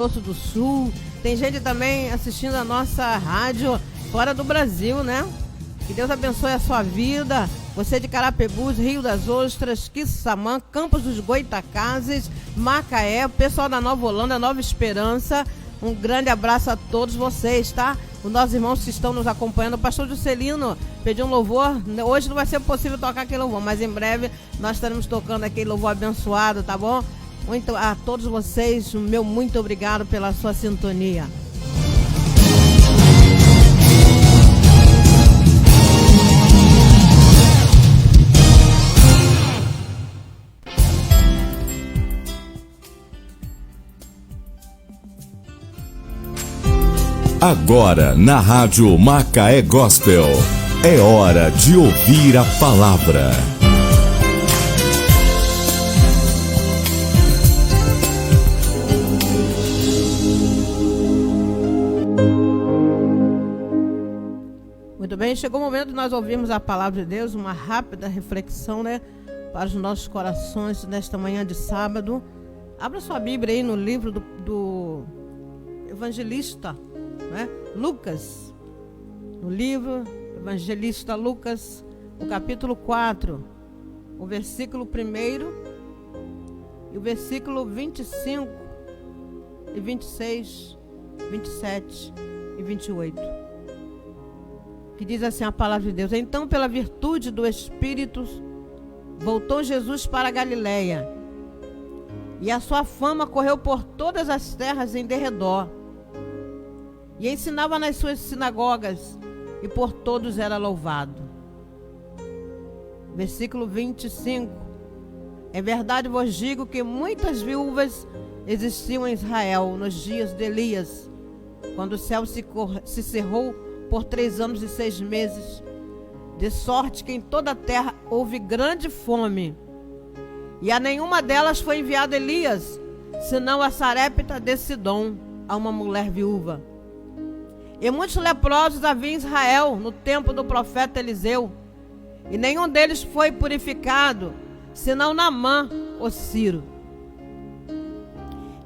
Grosso do Sul, tem gente também assistindo a nossa rádio fora do Brasil, né? Que Deus abençoe a sua vida. Você de Carapebus, Rio das Ostras, Quissamã, Campos dos Goitacazes, Macaé, o pessoal da Nova Holanda, Nova Esperança. Um grande abraço a todos vocês, tá? Os nossos irmãos que estão nos acompanhando. O pastor Juscelino pediu um louvor. Hoje não vai ser possível tocar aquele louvor, mas em breve nós estaremos tocando aquele louvor abençoado, tá bom? Muito, a todos vocês, o meu muito obrigado pela sua sintonia. Agora na Rádio Macaé Gospel, é hora de ouvir a palavra. Muito bem, chegou o momento de nós ouvirmos a palavra de Deus, uma rápida reflexão, né, para os nossos corações nesta manhã de sábado. Abra sua Bíblia aí no livro do evangelista, né, Lucas. No livro do evangelista Lucas, o capítulo 4, o versículo 1 e o versículo 25 e 26, 27 e 28. Que diz assim a palavra de Deus: Então, pela virtude do Espírito, voltou Jesus para a Galiléia, e a sua fama correu por todas as terras em derredor, e ensinava nas suas sinagogas, e por todos era louvado. Versículo 25: É verdade vos digo que muitas viúvas existiam em Israel nos dias de Elias, quando o céu se cerrou por 3 anos e 6 meses, de sorte que em toda a terra houve grande fome, e a nenhuma delas foi enviado Elias, senão a Sarepta de Sidom, a uma mulher viúva. E muitos leprosos havia em Israel no tempo do profeta Eliseu, e nenhum deles foi purificado, senão Naamã, o Ciro.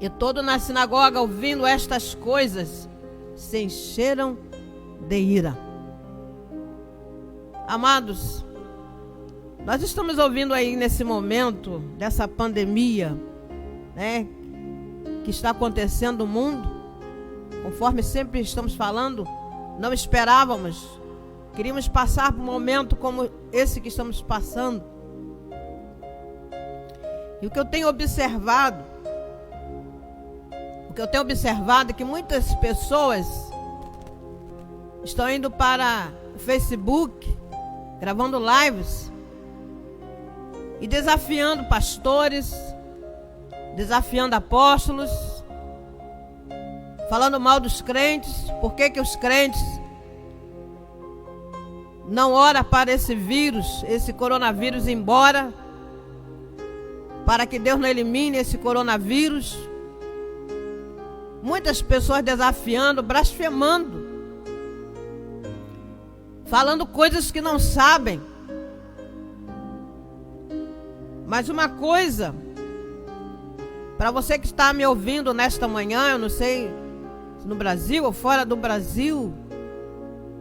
E todos na sinagoga, ouvindo estas coisas, se encheram de ira. Amados, nós estamos ouvindo aí nesse momento dessa pandemia, né, que está acontecendo no mundo, conforme sempre estamos falando, não esperávamos, queríamos passar por um momento como esse que estamos passando. E o que eu tenho observado é que muitas pessoas estão indo para o Facebook, gravando lives e desafiando pastores, desafiando apóstolos, falando mal dos crentes. Por que os crentes não oram para esse vírus, esse coronavírus ir embora, para que Deus não elimine esse coronavírus? Muitas pessoas desafiando, blasfemando, falando coisas que não sabem. Mas uma coisa, para você que está me ouvindo nesta manhã, eu não sei se no Brasil ou fora do Brasil,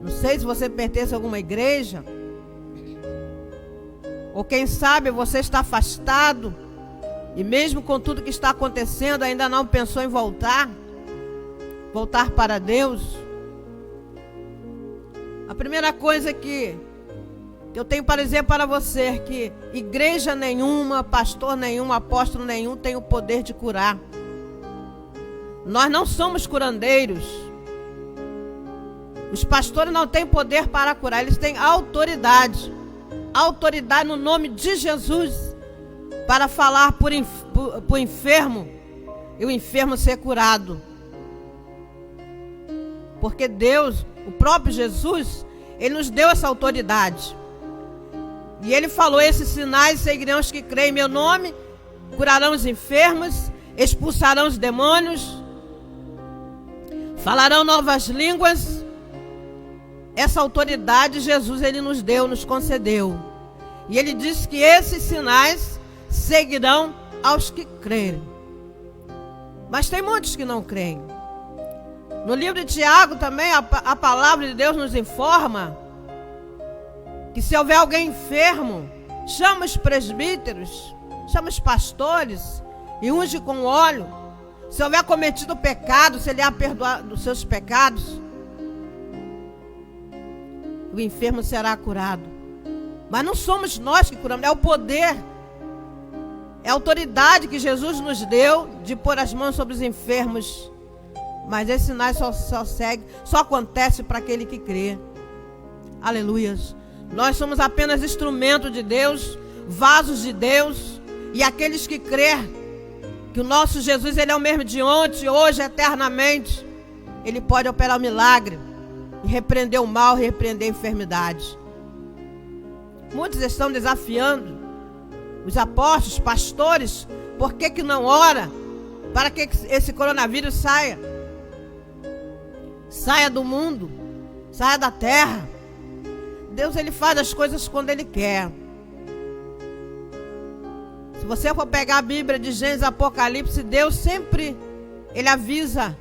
não sei se você pertence a alguma igreja, ou quem sabe você está afastado, e mesmo com tudo que está acontecendo, ainda não pensou em voltar para Deus. A primeira coisa que eu tenho para dizer para você é que igreja nenhuma, pastor nenhum, apóstolo nenhum tem o poder de curar. Nós não somos curandeiros. Os pastores não têm poder para curar, eles têm autoridade. Autoridade no nome de Jesus para falar por enfermo e o enfermo ser curado. Porque Deus, o próprio Jesus, Ele nos deu essa autoridade. E Ele falou: esses sinais seguirão os que creem em meu nome, curarão os enfermos, expulsarão os demônios, falarão novas línguas. Essa autoridade Jesus, Ele nos deu, nos concedeu. E Ele disse que esses sinais seguirão aos que crerem. Mas tem muitos que não creem. No livro de Tiago também a palavra de Deus nos informa que se houver alguém enfermo, chama os presbíteros, chama os pastores e unge com óleo. Se houver cometido pecado, se ele há perdoado dos seus pecados, o enfermo será curado. Mas não somos nós que curamos, é o poder, é a autoridade que Jesus nos deu de pôr as mãos sobre os enfermos. Mas esses sinais só acontece para aquele que crê. Aleluias. Nós somos apenas instrumento de Deus, vasos de Deus, e aqueles que crêem que o nosso Jesus, ele é o mesmo de ontem, hoje, eternamente, ele pode operar um milagre e repreender o mal, repreender a enfermidade. Muitos estão desafiando os apóstolos, pastores, por que não ora para que esse coronavírus saia do mundo, saia da terra. Deus, ele faz as coisas quando ele quer. Se você for pegar a Bíblia de Gênesis, Apocalipse, Deus sempre, ele avisa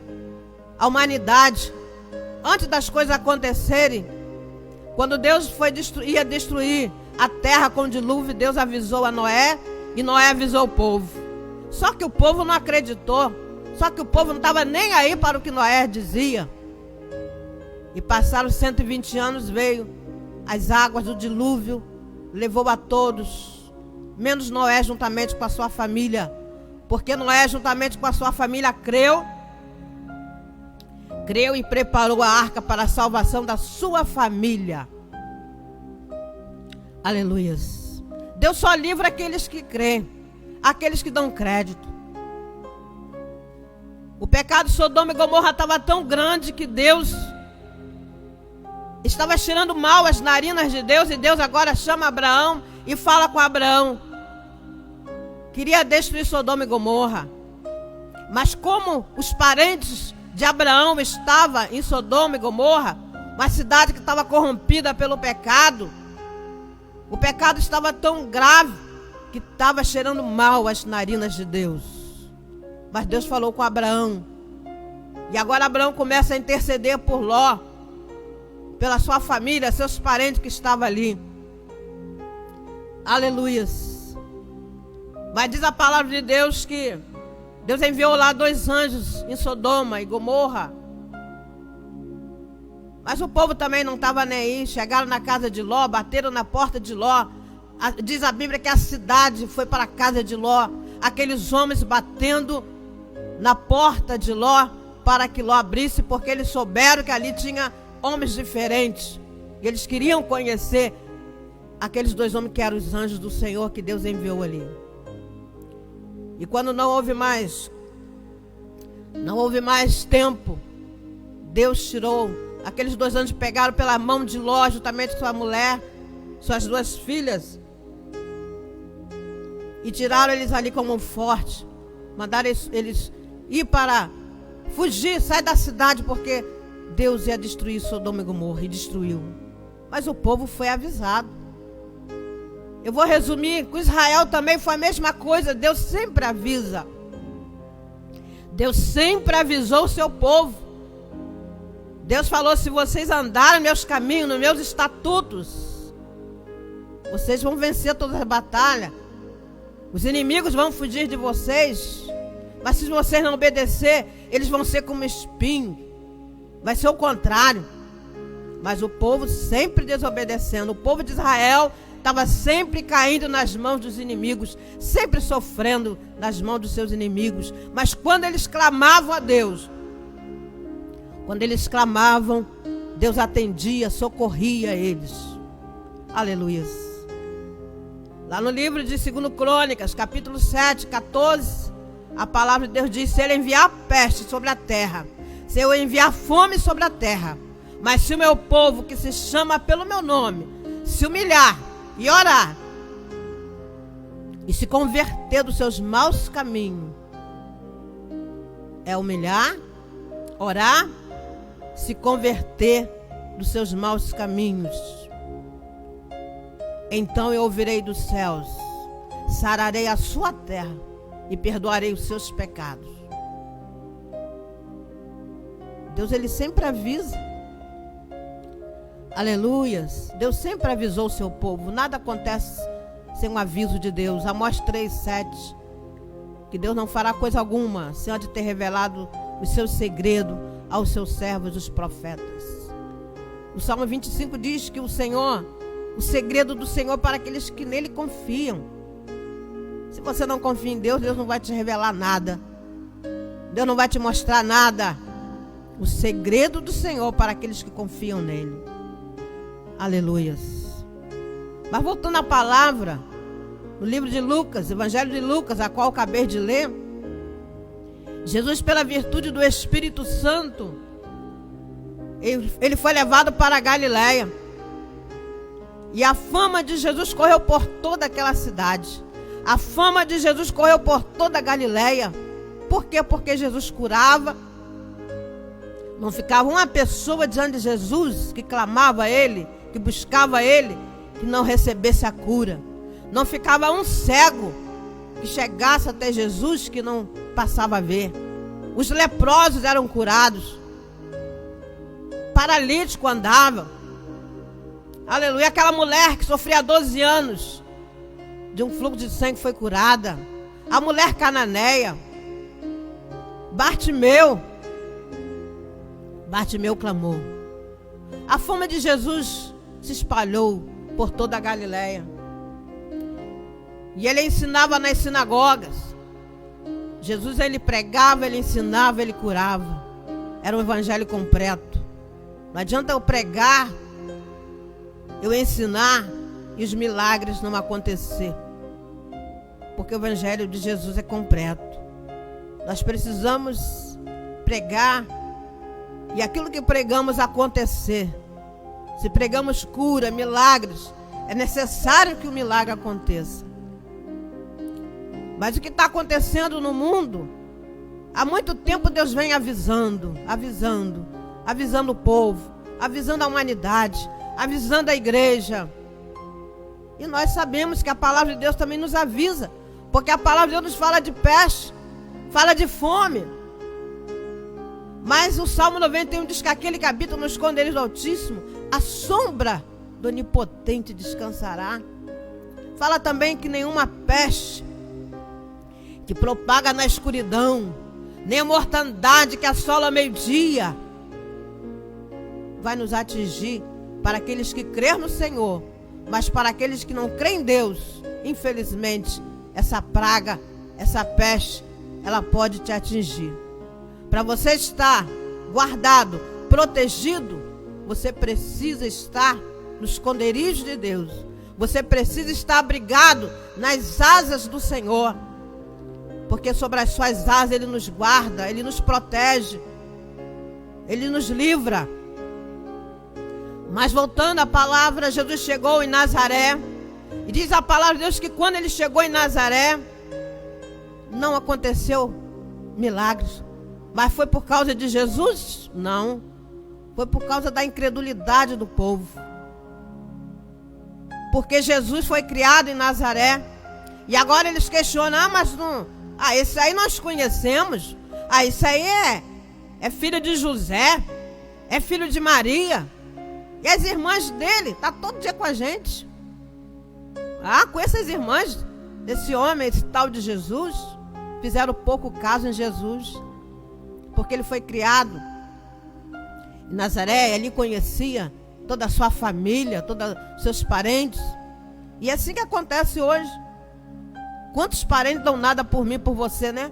a humanidade antes das coisas acontecerem. Quando Deus ia destruir a terra com o dilúvio, Deus avisou a Noé e Noé avisou o povo. Só que o povo não acreditou. Só que o povo não estava nem aí para o que Noé dizia. E passaram 120 anos, veio as águas do dilúvio, levou a todos, menos Noé juntamente com a sua família. Porque Noé juntamente com a sua família creu e preparou a arca para a salvação da sua família. Aleluias. Deus só livra aqueles que creem, aqueles que dão crédito. O pecado de Sodoma e Gomorra estava tão grande que Deus estava cheirando mal as narinas de Deus, e Deus agora chama Abraão e fala com Abraão. Queria destruir Sodoma e Gomorra, mas como os parentes de Abraão estavam em Sodoma e Gomorra, uma cidade que estava corrompida pelo pecado, o pecado estava tão grave que estava cheirando mal as narinas de Deus. Mas Deus falou com Abraão, e agora Abraão começa a interceder por Ló, pela sua família, seus parentes que estavam ali. Aleluias. Mas diz a palavra de Deus que Deus enviou lá 2 anjos em Sodoma e Gomorra. Mas o povo também não estava nem aí. Chegaram na casa de Ló, bateram na porta de Ló. Diz a Bíblia que a cidade foi para a casa de Ló. Aqueles homens batendo na porta de Ló para que Ló abrisse, porque eles souberam que ali tinha homens diferentes. E eles queriam conhecer aqueles 2 homens que eram os anjos do Senhor que Deus enviou ali. E quando não houve mais tempo, Deus tirou aqueles 2 anjos, pegaram pela mão de Ló, juntamente com sua mulher, suas 2 filhas, e tiraram eles ali como um forte. Mandaram eles ir para fugir, sair da cidade, porque Deus ia destruir Sodoma e Gomorra, e destruiu. Mas o povo foi avisado. Eu vou resumir, com Israel também foi a mesma coisa. Deus sempre avisa. Deus sempre avisou o seu povo. Deus falou: se vocês andarem nos meus caminhos, nos meus estatutos, vocês vão vencer todas as batalhas. Os inimigos vão fugir de vocês. Mas se vocês não obedecer, eles vão ser como espinho. Vai ser o contrário. Mas o povo sempre desobedecendo. O povo de Israel estava sempre caindo nas mãos dos inimigos, sempre sofrendo nas mãos dos seus inimigos. Mas quando eles clamavam a Deus, Deus atendia, socorria eles. Aleluia. Lá no livro de 2 Crônicas, capítulo 7, 14, a palavra de Deus diz: se ele enviar peste sobre a terra, se eu enviar fome sobre a terra, mas se o meu povo, que se chama pelo meu nome, se humilhar e orar, e se converter dos seus maus caminhos, é humilhar, orar, se converter dos seus maus caminhos, então eu ouvirei dos céus, sararei a sua terra e perdoarei os seus pecados. Deus, ele sempre avisa. Aleluias. Deus sempre avisou o seu povo. Nada acontece sem um aviso de Deus. Amós 3:7. Que Deus não fará coisa alguma sem antes ter revelado os seus segredos aos seus servos, os profetas. O Salmo 25 diz que o segredo do Senhor para aqueles que nele confiam. Se você não confia em Deus, Deus não vai te revelar nada. Deus não vai te mostrar nada. O segredo do Senhor para aqueles que confiam nele. Aleluias. Mas voltando à palavra, no livro de Lucas, Evangelho de Lucas, a qual acabei de ler, Jesus, pela virtude do Espírito Santo, ele foi levado para a Galileia. E a fama de Jesus correu por toda aquela cidade. A fama de Jesus correu por toda a Galileia. Por quê? Porque Jesus curava. Não ficava uma pessoa diante de Jesus que clamava a Ele, que buscava a Ele, que não recebesse a cura. Não ficava um cego que chegasse até Jesus que não passava a ver. Os leprosos eram curados. Paralítico andava. Aleluia. Aquela mulher que sofria 12 anos de um fluxo de sangue foi curada. A mulher cananeia. Bartimeu clamou. A fama de Jesus se espalhou por toda a Galileia. E ele ensinava nas sinagogas. Jesus, ele pregava, ele ensinava, ele curava. Era um evangelho completo. Não adianta eu pregar, eu ensinar e os milagres não acontecer. Porque o evangelho de Jesus é completo. Nós precisamos pregar e aquilo que pregamos acontecer. Se pregamos cura, milagres, é necessário que o milagre aconteça. Mas o que está acontecendo no mundo, há muito tempo Deus vem avisando o povo, avisando a humanidade, avisando a igreja. E nós sabemos que a palavra de Deus também nos avisa, porque a palavra de Deus nos fala de peste, fala de fome. Mas o Salmo 91 diz que aquele que habita no esconderijo do Altíssimo, a sombra do Onipotente descansará. Fala também que nenhuma peste que propaga na escuridão, nem a mortandade que assola ao meio-dia vai nos atingir para aqueles que crêem no Senhor. Mas para aqueles que não creem em Deus, infelizmente, essa praga, essa peste, ela pode te atingir. Para você estar guardado, protegido, você precisa estar no esconderijo de Deus. Você precisa estar abrigado nas asas do Senhor. Porque sobre as suas asas Ele nos guarda, Ele nos protege, Ele nos livra. Mas voltando à palavra, Jesus chegou em Nazaré. E diz a palavra de Deus que quando Ele chegou em Nazaré, não aconteceu milagres. Mas foi por causa de Jesus? Não. Foi por causa da incredulidade do povo. Porque Jesus foi criado em Nazaré. E agora eles questionam, mas não... esse aí nós conhecemos. Esse aí é filho de José. É filho de Maria. E as irmãs dele, tá todo dia com a gente. Com essas irmãs desse homem, esse tal de Jesus, fizeram pouco caso em Jesus. Porque ele foi criado em Nazaré, ele conhecia toda a sua família, todos os seus parentes. E é assim que acontece hoje. Quantos parentes dão nada por mim, por você, né?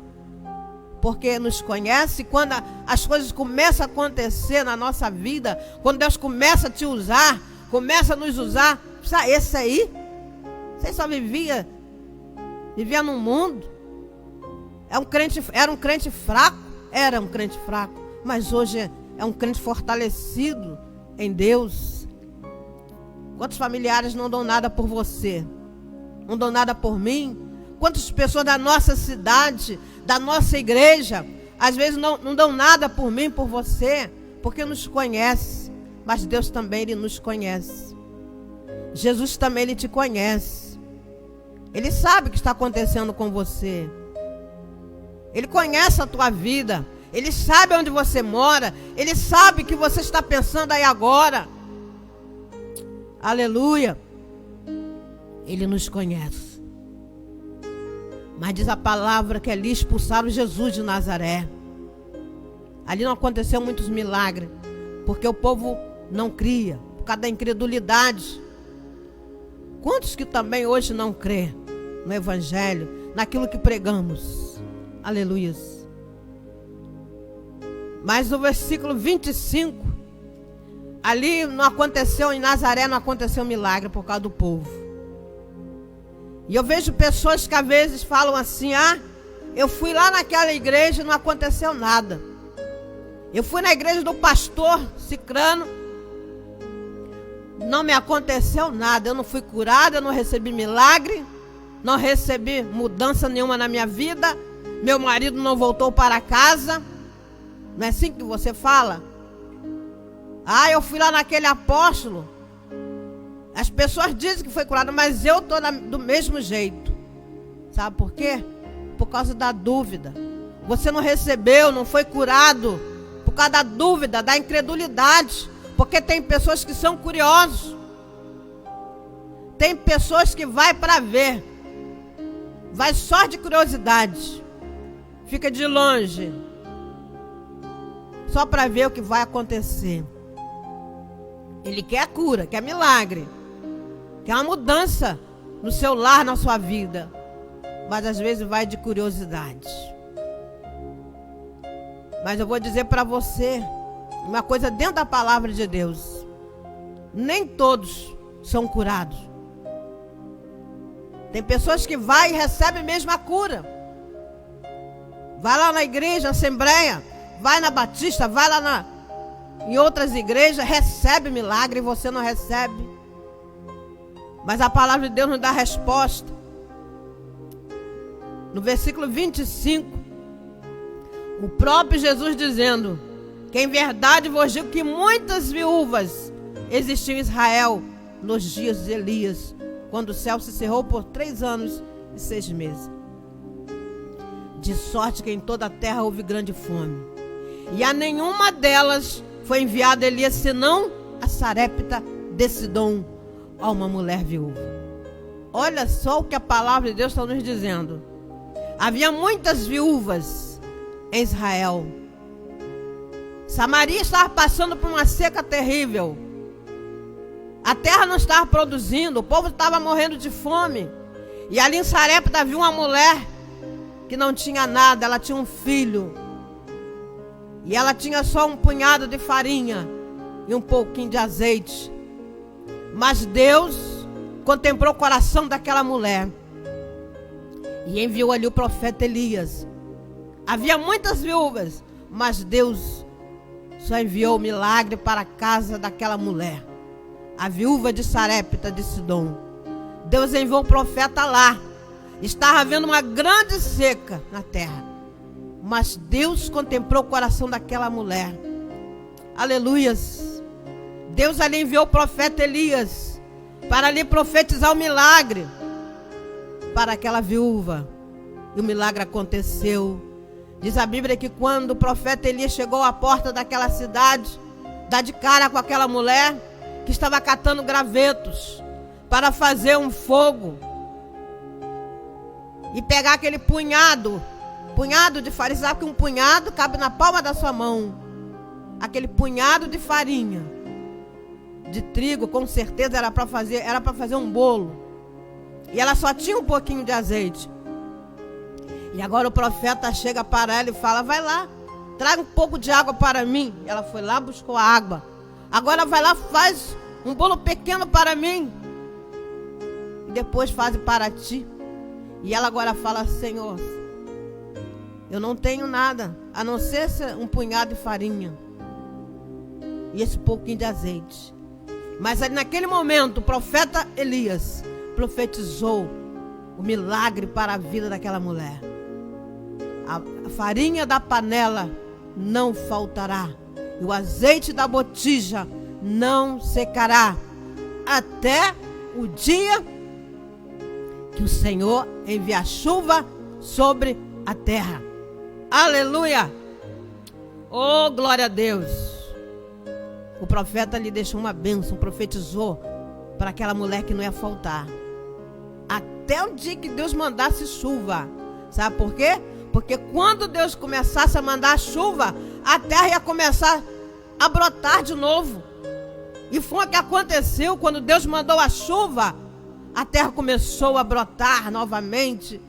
Porque nos conhece. Quando as coisas começam a acontecer na nossa vida, quando Deus começa a te usar, começa a nos usar, esse aí, você só vivia no mundo. Era um crente fraco, mas hoje é um crente fortalecido em Deus. Quantos familiares não dão nada por você? Não dão nada por mim? Quantas pessoas da nossa cidade, da nossa igreja, às vezes não dão nada por mim, por você, porque nos conhece. Mas Deus também, Ele nos conhece. Jesus também, Ele te conhece. Ele sabe o que está acontecendo com você. Ele conhece a tua vida. Ele sabe onde você mora. Ele sabe o que você está pensando aí agora. Aleluia. Ele nos conhece. Mas diz a palavra que ali expulsaram Jesus de Nazaré. Ali não aconteceu muitos milagres, porque o povo não cria, por causa da incredulidade. Quantos que também hoje não crê no Evangelho, naquilo que pregamos? Aleluia. Mas no versículo 25, ali não aconteceu, em Nazaré não aconteceu milagre por causa do povo. E eu vejo pessoas que às vezes falam assim: eu fui lá naquela igreja e não aconteceu nada. Eu fui na igreja do pastor Cicrano, não me aconteceu nada. Eu não fui curada, eu não recebi milagre, não recebi mudança nenhuma na minha vida. Meu marido não voltou para casa. Não é assim que você fala? Eu fui lá naquele apóstolo. As pessoas dizem que foi curado, mas eu estou do mesmo jeito. Sabe por quê? Por causa da dúvida. Você não recebeu, não foi curado por causa da dúvida, da incredulidade. Porque tem pessoas que são curiosos. Tem pessoas que vai para ver. Vai só de curiosidade. Fica de longe. Só para ver o que vai acontecer. Ele quer a cura, quer milagre. Quer uma mudança no seu lar, na sua vida. Mas às vezes vai de curiosidade. Mas eu vou dizer para você uma coisa dentro da palavra de Deus. Nem todos são curados. Tem pessoas que vai e recebem mesmo a cura. Vai lá na igreja, assembleia, vai na Batista, vai lá em outras igrejas, recebe milagre e você não recebe. Mas a palavra de Deus nos dá resposta. No versículo 25, o próprio Jesus dizendo que em verdade vos digo que muitas viúvas existiam em Israel nos dias de Elias, quando o céu se cerrou por 3 anos e 6 meses. De sorte que em toda a terra houve grande fome. E a nenhuma delas foi enviado Elias, senão a Sarepta de Sidom, a uma mulher viúva. Olha só o que a palavra de Deus está nos dizendo. Havia muitas viúvas em Israel. Samaria estava passando por uma seca terrível. A terra não estava produzindo, o povo estava morrendo de fome. E ali em Sarepta havia uma mulher que não tinha nada, ela tinha um filho. E ela tinha só um punhado de farinha e um pouquinho de azeite. Mas Deus contemplou o coração daquela mulher e enviou ali o profeta Elias. Havia muitas viúvas, mas Deus só enviou o milagre para a casa daquela mulher, a viúva de Sarepta de Sidom. Deus enviou o profeta lá. Estava havendo uma grande seca na terra, mas Deus contemplou o coração daquela mulher. Aleluias. Deus ali enviou o profeta Elias para ali profetizar o milagre para aquela viúva. E o milagre aconteceu. Diz a Bíblia que quando o profeta Elias chegou à porta daquela cidade, dá de cara com aquela mulher que estava catando gravetos para fazer um fogo e pegar aquele punhado de farinha. Sabe que um punhado cabe na palma da sua mão. Aquele punhado de farinha de trigo, com certeza era para fazer um bolo. E ela só tinha um pouquinho de azeite. E agora o profeta chega para ela e fala: vai lá, traga um pouco de água para mim. Ela foi lá, buscou a água. Agora vai lá, faz um bolo pequeno para mim. E depois faz para ti. E ela agora fala: Senhor, eu não tenho nada, a não ser um punhado de farinha e esse pouquinho de azeite. Mas aí, naquele momento, o profeta Elias profetizou o milagre para a vida daquela mulher. A farinha da panela não faltará, e o azeite da botija não secará, até o dia que o Senhor enviar chuva sobre a terra. Aleluia! Oh, glória a Deus. O profeta lhe deixou uma bênção, profetizou para aquela mulher que não ia faltar. Até o dia que Deus mandasse chuva. Sabe por quê? Porque quando Deus começasse a mandar a chuva, a terra ia começar a brotar de novo. E foi o que aconteceu quando Deus mandou a chuva. A terra começou a brotar novamente.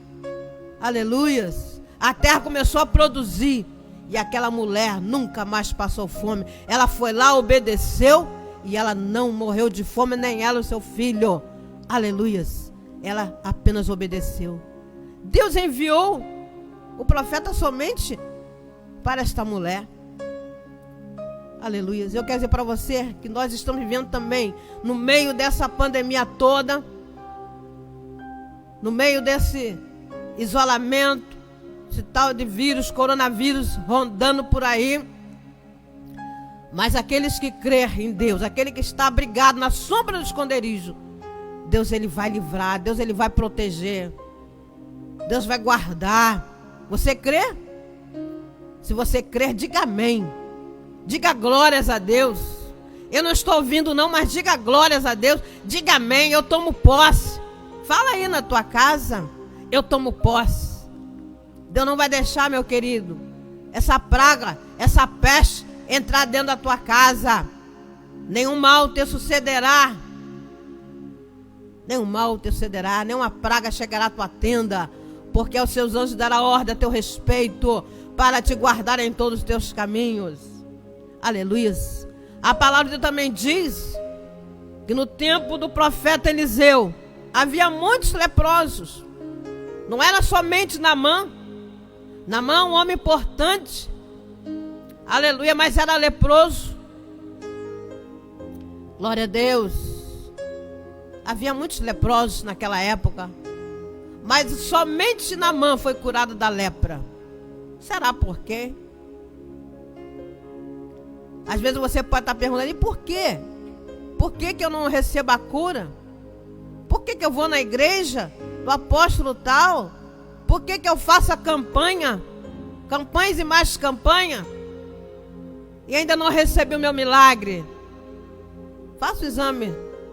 Aleluias. A terra começou a produzir. E aquela mulher nunca mais passou fome. Ela foi lá, obedeceu. E ela não morreu de fome, nem ela, o seu filho. Aleluias. Ela apenas obedeceu. Deus enviou o profeta somente para esta mulher. Aleluias. Eu quero dizer para você que nós estamos vivendo também no meio dessa pandemia toda, no meio desse isolamento, esse tal de vírus, coronavírus rondando por aí. Mas aqueles que crêem em Deus, aquele que está abrigado na sombra do esconderijo, Deus ele vai livrar, Deus ele vai proteger, Deus vai guardar. Você crê? Se você crer, diga amém. Diga glórias a Deus. Eu não estou ouvindo não, mas diga glórias a Deus. Diga amém, eu tomo posse. Fala aí na tua casa, eu tomo posse. Deus não vai deixar, meu querido, essa praga, essa peste entrar dentro da tua casa. Nenhum mal te sucederá. Nenhum mal te sucederá, nenhuma praga chegará à tua tenda, porque aos seus anjos dará ordem a teu respeito, para te guardar em todos os teus caminhos. Aleluias. A palavra de Deus também diz que no tempo do profeta Eliseu havia muitos leprosos. Não era somente Naamã. Naamã, um homem importante. Aleluia, mas era leproso. Glória a Deus. Havia muitos leprosos naquela época. Mas somente Naamã foi curado da lepra. Será por quê? Às vezes você pode estar perguntando, e por quê? Por que que eu não recebo a cura? Por que que eu vou na igreja do apóstolo tal? Por que que eu faço a campanha? Campanhas e mais campanha? E ainda não recebi o meu milagre? Faça o exame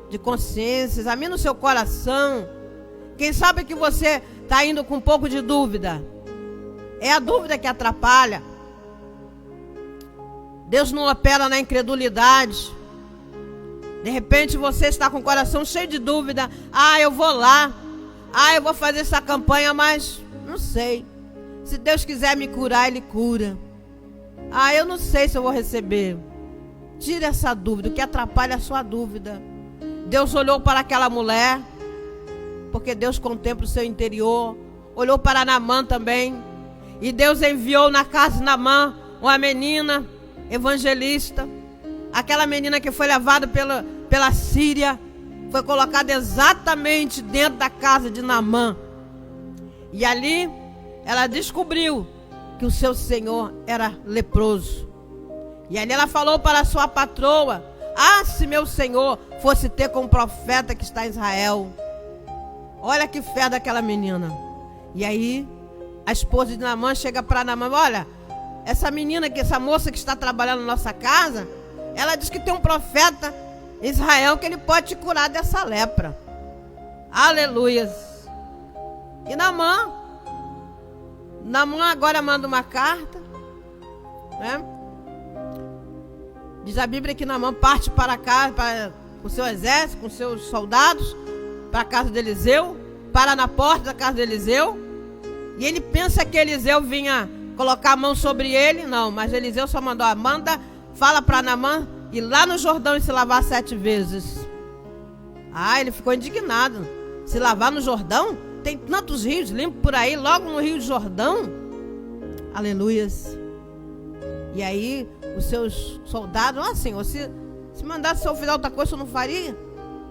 de consciência, examine o seu coração. Quem sabe que você está indo com um pouco de dúvida? É a dúvida que atrapalha. Deus não opera na incredulidade. De repente você está com o coração cheio de dúvida. Ah, eu vou lá. Ah, eu vou fazer essa campanha, mas não sei. Se Deus quiser me curar, Ele cura. Ah, eu não sei se eu vou receber. Tire essa dúvida, o que atrapalha é a sua dúvida. Deus olhou para aquela mulher, porque Deus contempla o seu interior. Olhou para Naamã também. E Deus enviou na casa de Naamã uma menina evangelista. Aquela menina que foi levada pela Síria, foi colocada exatamente dentro da casa de Naamã. E ali ela descobriu que o seu senhor era leproso. E ali ela falou para a sua patroa: ah, se meu senhor fosse ter com um profeta que está em Israel. Olha que fé daquela menina. E aí a esposa de Naamã chega para Naamã: olha, essa menina, essa moça que está trabalhando na nossa casa, ela diz que tem um profeta em Israel que ele pode te curar dessa lepra. Aleluias. E Naamã agora manda uma carta, né? Diz a Bíblia que Naamã parte para casa, com seu exército, com seus soldados, para a casa de Eliseu, para na porta da casa de Eliseu. E ele pensa que Eliseu vinha colocar a mão sobre ele. Não, mas Eliseu só mandou: manda, fala para Naamã ir lá no Jordão e se lavar 7 vezes. Ah, ele ficou indignado. Se lavar no Jordão? Tem tantos rios limpos por aí, logo no Rio Jordão. Aleluias. E aí os seus soldados: ah, Senhor, se mandasse o senhor fazer outra coisa, eu não faria?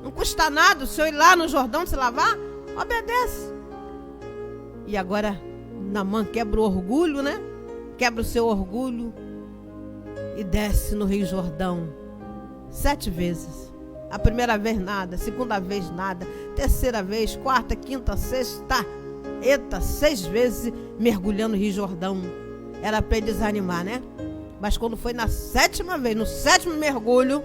Não custa nada o senhor ir lá no Jordão se lavar? Obedece. E agora Naamã quebra o orgulho, né? Quebra o seu orgulho e desce no Rio Jordão 7 vezes. A primeira vez nada, a segunda vez nada, terceira vez, quarta, quinta, sexta, 6 vezes mergulhando no Rio Jordão. Era para ele desanimar, né? Mas quando foi na 7ª vez, no 7º mergulho,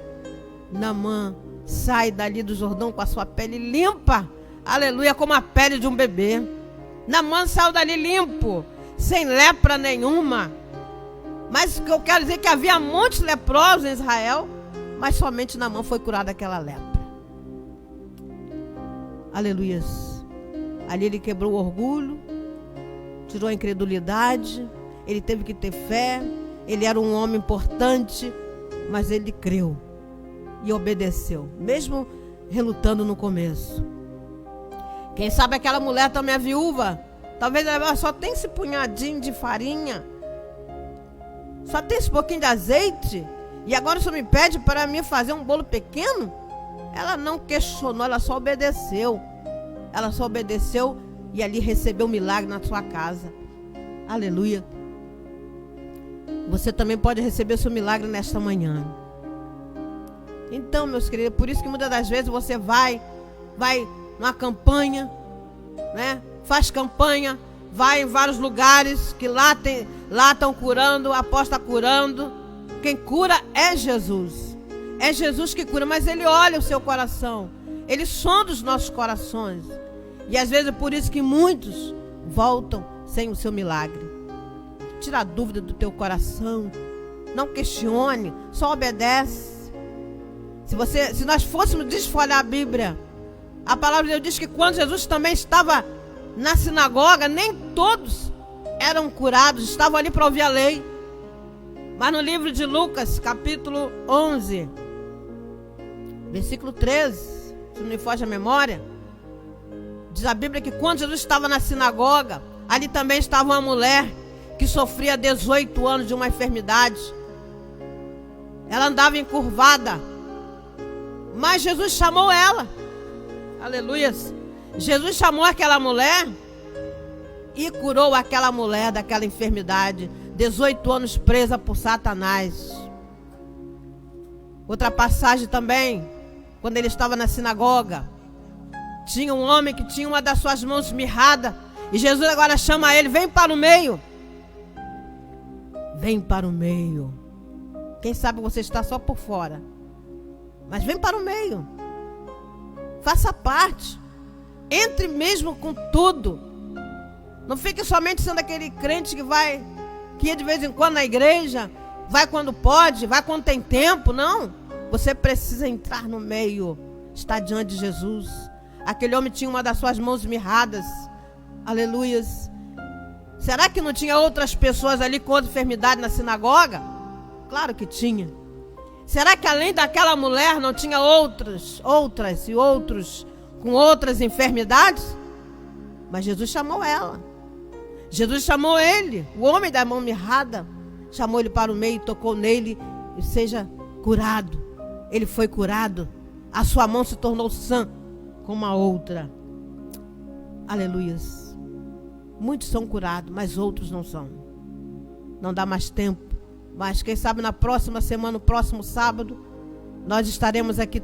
Naamã sai dali do Jordão com a sua pele limpa. Aleluia, como a pele de um bebê. Naamã saiu dali limpo, sem lepra nenhuma. Mas o que eu quero dizer é que havia muitos leprosos em Israel, mas somente Naamã foi curado daquela lepra. Aleluias. Ali ele quebrou o orgulho, tirou a incredulidade, ele teve que ter fé, ele era um homem importante, mas ele creu e obedeceu, mesmo relutando no começo. Quem sabe aquela mulher também é viúva, talvez ela só tem esse punhadinho de farinha, só tem esse pouquinho de azeite, e agora o senhor me pede para mim fazer um bolo pequeno? Ela não questionou, ela só obedeceu. Ela só obedeceu e ali recebeu um milagre na sua casa. Aleluia. Você também pode receber seu milagre nesta manhã. Então, meus queridos, por isso que muitas das vezes você vai numa campanha, né? Faz campanha, vai em vários lugares que lá estão curando, após está curando. Quem cura é Jesus. É Jesus que cura, mas Ele olha o seu coração. Ele sonda os nossos corações. E às vezes é por isso que muitos voltam sem o seu milagre. Tira a dúvida do teu coração. Não questione, só obedece. Se nós fôssemos desfolhar a Bíblia, a palavra de Deus diz que quando Jesus também estava na sinagoga, nem todos eram curados, estavam ali para ouvir a lei. Mas no livro de Lucas, capítulo 11, versículo 13, se não me foge a memória, diz a Bíblia que quando Jesus estava na sinagoga, ali também estava uma mulher que sofria 18 anos de uma enfermidade. Ela andava encurvada, mas Jesus chamou ela. Aleluia. Jesus chamou aquela mulher e curou aquela mulher daquela enfermidade. 18 anos presa por Satanás. Outra passagem também, quando ele estava na sinagoga, tinha um homem que tinha uma das suas mãos mirrada, e Jesus agora chama ele: vem para o meio. Vem para o meio. Quem sabe você está só por fora, mas vem para o meio. Faça parte. Entre mesmo com tudo. Não fique somente sendo aquele crente que ia de vez em quando na igreja, vai quando pode, vai quando tem tempo. Não. Você precisa entrar no meio, estar diante de Jesus. Aquele homem tinha uma das suas mãos mirradas. Aleluias. Será que não tinha outras pessoas ali com outra enfermidade na sinagoga? Claro que tinha. Será que além daquela mulher não tinha outras e outros com outras enfermidades? Mas Jesus chamou ela. Jesus chamou ele, o homem da mão mirrada, chamou ele para o meio e tocou nele, e seja curado. Ele foi curado. A sua mão se tornou sã como a outra. Aleluias. Muitos são curados, mas outros não são. Não dá mais tempo. Mas quem sabe na próxima semana, no próximo sábado, nós estaremos aqui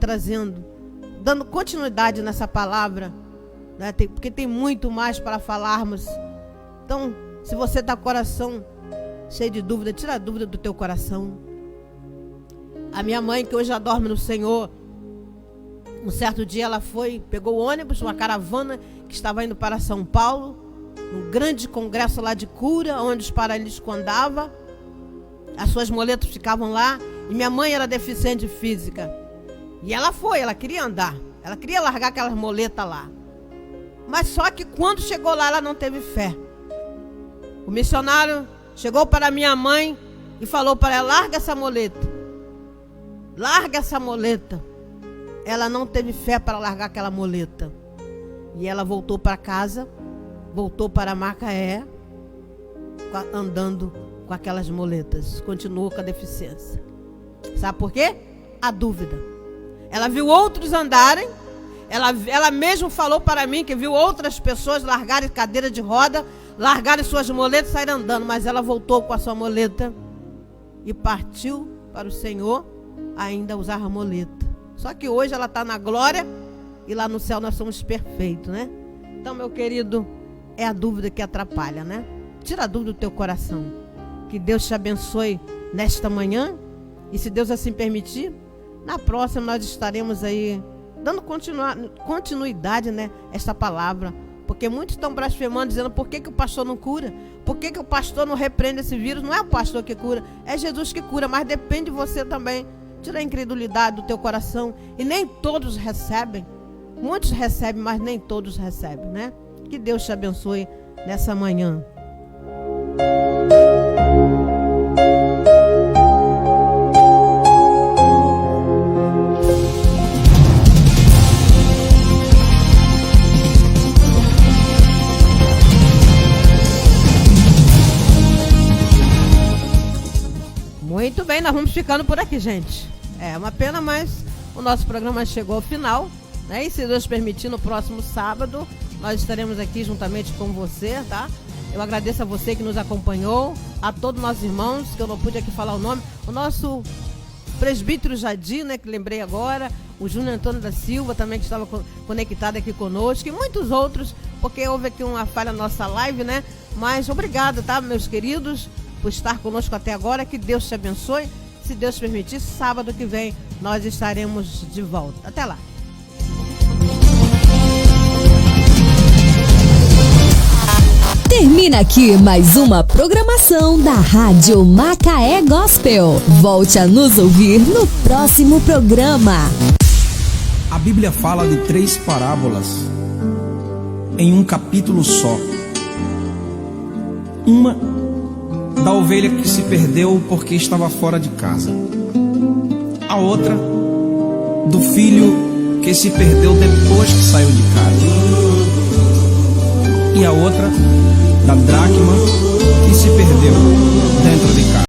dando continuidade nessa palavra, né? Porque tem muito mais para falarmos. Então, se você está com o coração cheio de dúvida, tira a dúvida do teu coração. A minha mãe, que hoje já dorme no Senhor, um certo dia ela pegou o ônibus, uma caravana que estava indo para São Paulo, um grande congresso lá de cura, onde os paralíticos andavam, as suas moletas ficavam lá, e minha mãe era deficiente física, e ela queria andar, ela queria largar aquelas moletas lá, mas só que quando chegou lá, ela não teve fé. O missionário chegou para minha mãe e falou para ela: larga essa moleta, larga essa moleta. Ela não teve fé para largar aquela moleta, e ela voltou para casa, voltou para Macaé, andando com aquelas moletas, continuou com a deficiência. Sabe por quê? A dúvida. Ela viu outros andarem, ela mesmo falou para mim que viu outras pessoas largarem cadeira de roda, largarem suas moletas e saírem andando, mas ela voltou com a sua moleta e partiu para o Senhor, ainda usar a moleta. Só que hoje ela está na glória e lá no céu nós somos perfeitos, né? Então, meu querido, é a dúvida que atrapalha, né? Tira a dúvida do teu coração. Que Deus te abençoe nesta manhã. E se Deus assim permitir, na próxima nós estaremos aí dando continuidade, né, esta palavra. Porque muitos estão blasfemando, dizendo: por que o pastor não cura? Por que o pastor não repreende esse vírus? Não é o pastor que cura, é Jesus que cura. Mas depende de você também. Tira a incredulidade do teu coração. E nem todos recebem. Muitos recebem, mas nem todos recebem, né? Que Deus te abençoe nessa manhã. Muito bem, nós vamos ficando por aqui, gente. É uma pena, mas o nosso programa chegou ao final, né? E se Deus permitir, no próximo sábado nós estaremos aqui juntamente com você, tá? Eu agradeço a você que nos acompanhou, a todos nossos irmãos, que eu não pude aqui falar o nome, o nosso presbítero Jadir, né, que lembrei agora, o Júnior Antônio da Silva também, que estava conectado aqui conosco, e muitos outros, porque houve aqui uma falha na nossa live, né? Mas obrigado, tá, meus queridos, por estar conosco até agora. Que Deus te abençoe. Se Deus permitir, sábado que vem nós estaremos de volta. Até lá. Termina aqui mais uma programação da Rádio Macaé Gospel. Volte a nos ouvir no próximo programa. A Bíblia fala de 3 parábolas em um capítulo só. Uma da ovelha que se perdeu porque estava fora de casa. A outra do filho que se perdeu depois que saiu de casa. E a outra da dracma que se perdeu dentro de casa.